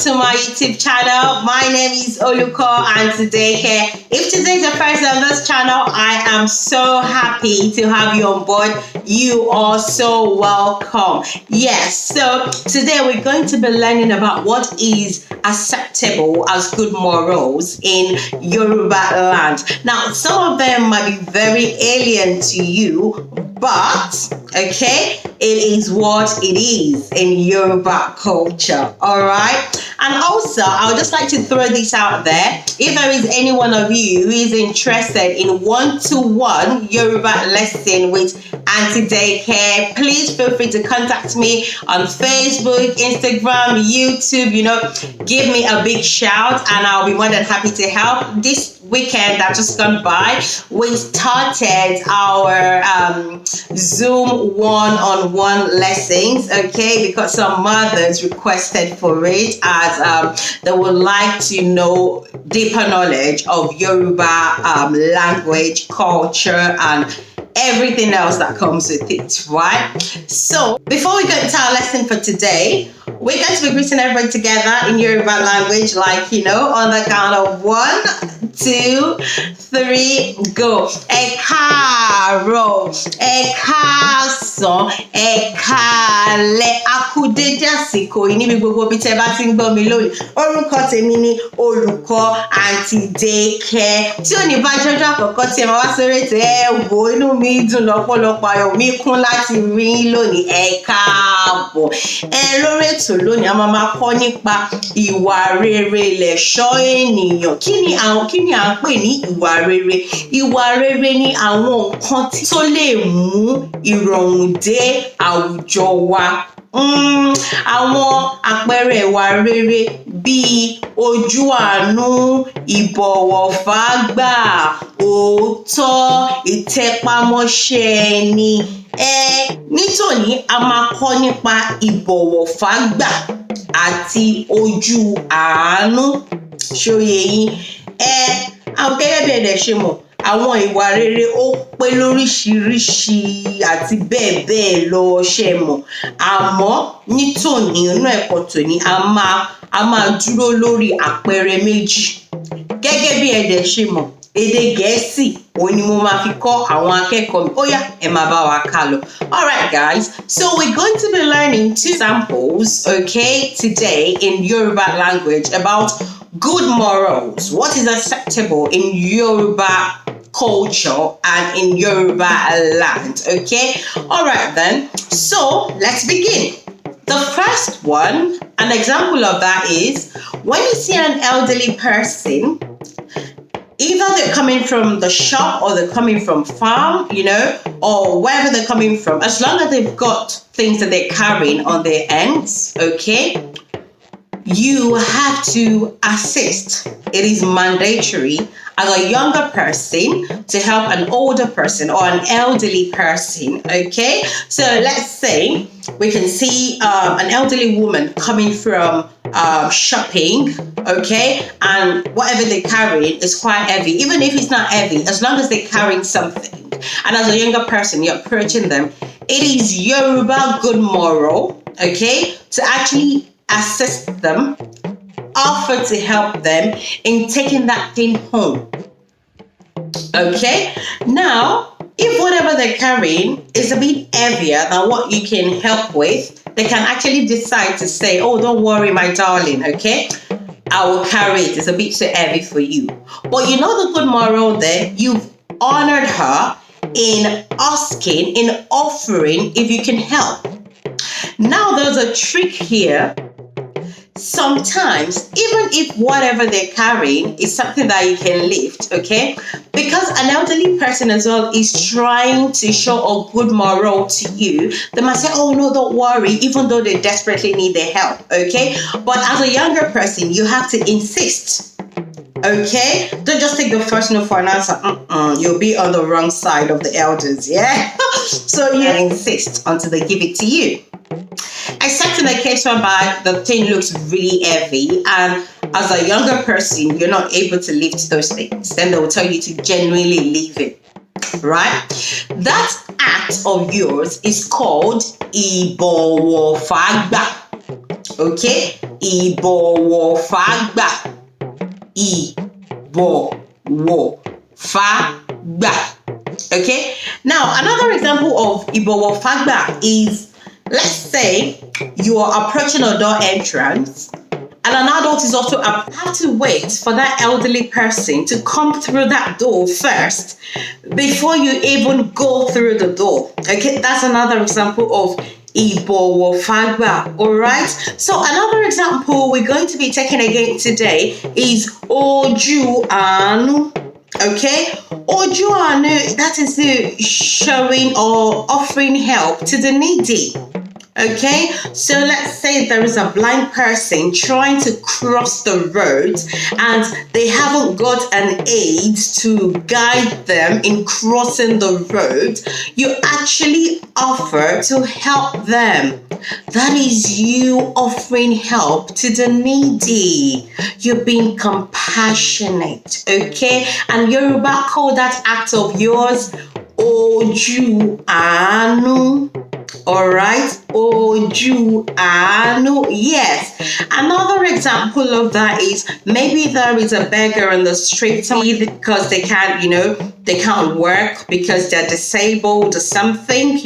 to my YouTube channel. My name is Oluko, and today, if today is the first on this channel, I am so happy to have you on board. You are so welcome. Yes, so today we're going to be learning about what is acceptable as good morals in Yoruba land. Now, some of them might be very alien to you, but okay, it is what it is in Yoruba culture. All right. And also, I would just like to throw this out there. If there is any one of you who is interested in one-to-one Yoruba lesson with Auntie Daycare, please feel free to contact me on Facebook, Instagram, YouTube. Give me a big shout and I'll be more than happy to help. This weekend that just gone by, we started our Zoom one-on-one lessons, okay, because some mothers requested for it as they would like to know deeper knowledge of Yoruba language, culture, and everything else that comes with it, right? So before we go into our lesson for today, we're going to be greeting everybody together in Yoruba language, on the count of 1, 2, 3, go. Ẹ káàárọ̀, ẹ káàsán, ẹ káalẹ́, a kú dédé àsìkò yìí níbi gbogbo bí tẹ́ bá ti ń gbọ́ mi lónìí. Orúkọ tèmi ni olùkọ́ Aunty Daycare. Tí ò ní bá jọjọ́ àkọ́kọ́ tí ẹ máa wá sórí ètò ẹ wò inú mi dùn lọ́pọ̀lọpọ̀, ayọ̀ mi kún láti rí yín lónìí. Ẹ káàbọ̀. Lórí ètò lónìí a máa kọ́ nípa ìwà rere lèsó ènìyàn. Kí ni à ń pè ní ìwà rere? Ìwà rere ni àwọn nǹkan tó lè mú ìrọ̀rùn dé àwùjọ wa. Àwọn àpẹẹrẹ ìwà rere bíi ojú àánú, ìbọ̀wọ̀ fágbà, òótọ́, ìtẹpámọ́ṣẹ́ ẹni. Nítòní a máa kọ́ nípa ìbọ̀wọ̀ fágbà àti ojú àánú. Ṣóyè yín? Gẹ́gẹ́ bí ẹ̀dẹ̀ ṣe mọ̀, àwọn ìwà rere ó pé lóríṣiríṣi àti bẹ́ẹ̀ bẹ́ẹ̀ lọ ṣe mọ̀. Àmọ́ nítòní inú ẹ̀kọ́ tòní a máa dúró lórí àpẹẹrẹ méjì. Gẹ́gẹ́ bí ẹ̀dẹ̀ ṣe mọ̀, èdè Gẹ̀ẹ́sì òun ni mo máa fi kọ́ àwọn akẹ́kọ̀ọ́ mi. Ó yá, ẹ máa bá wa ká lọ. All right, guys. So we're going to be learning 2 samples, okay, today in Yoruba language about good morals. What is acceptable in Yoruba culture and in Yoruba land, okay? All right, then. So let's begin. The first one, an example of that is when you see an elderly person, either they're coming from the shop or they're coming from farm, or wherever they're coming from, as long as they've got things that they're carrying on their ends, okay, you have to assist. It is mandatory as a younger person to help an older person or an elderly person, okay? So let's say we can see an elderly woman coming from shopping, okay, and whatever they're carrying is quite heavy. Even if it's not heavy, as long as they're carrying something, and as a younger person you're approaching them, it is Yoruba good moral, okay, to actually assist them, offer to help them in taking that thing home. Okay, now if whatever they're carrying is a bit heavier than what you can help with, they can actually decide to say, oh, don't worry, my darling, okay, I will carry it. It's a bit too heavy for you. But the good moral there, you've honored her in asking, in offering if you can help. Now there's a trick here. Sometimes, even if whatever they're carrying is something that you can lift, okay, because an elderly person as well is trying to show a good moral to you, they might say, oh no, don't worry, even though they desperately need their help, okay? But as a younger person, you have to insist, okay? Don't just take the first no for an answer. You'll be on the wrong side of the elders, yeah? So you insist until they give it to you. Except in the case whereby the thing looks really heavy and as a younger person, you're not able to lift those things, then they will tell you to genuinely leave it, right? That act of yours is called ìbọ̀wọ̀ fágbà. Okay, ìbọ̀wọ̀ fágbà, ìbọ̀wọ̀ fágbà. Okay, now another example of ìbọ̀wọ̀ fágbà is, let's say you are approaching a door entrance and an adult is also have to wait for that elderly person to come through that door first before you even go through the door. Okay, that's another example of ìbọ̀wọ̀ fágbà. All right, so another example we're going to be taking again today is ojú àánú. Okay, ojú àánú, that is the showing or offering help to the needy. Okay, so let's say there is a blind person trying to cross the road and they haven't got an aid to guide them in crossing the road. You actually offer to help them. That is you offering help to the needy. You're being compassionate, okay? And Yoruba call that act of yours ojú àánú. All right, ojú àánú. Yes. Another example of that is maybe there is a beggar on the street because they can't, they can't work because they're disabled or something,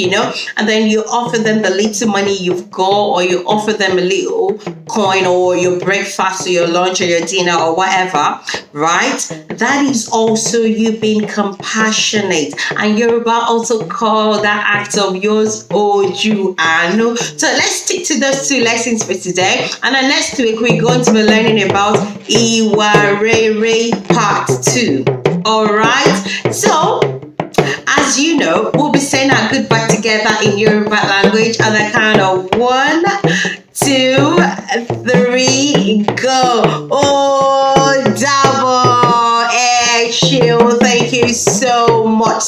and then you offer them the little money you've got, or you offer them a little coin or your breakfast or your lunch or your dinner or whatever, right? That is also you being compassionate. And Yoruba also call that act of yours ojú àánú. So let's stick to those two lessons for today. And then next week we're going to be learning about ìwà rere part 2. All right. So as you know, we'll be saying our goodbye together in Yoruba language on the count of 1, 2, 3, go. Ó dàbọ̀, ẹ ṣeun. Thank you so much.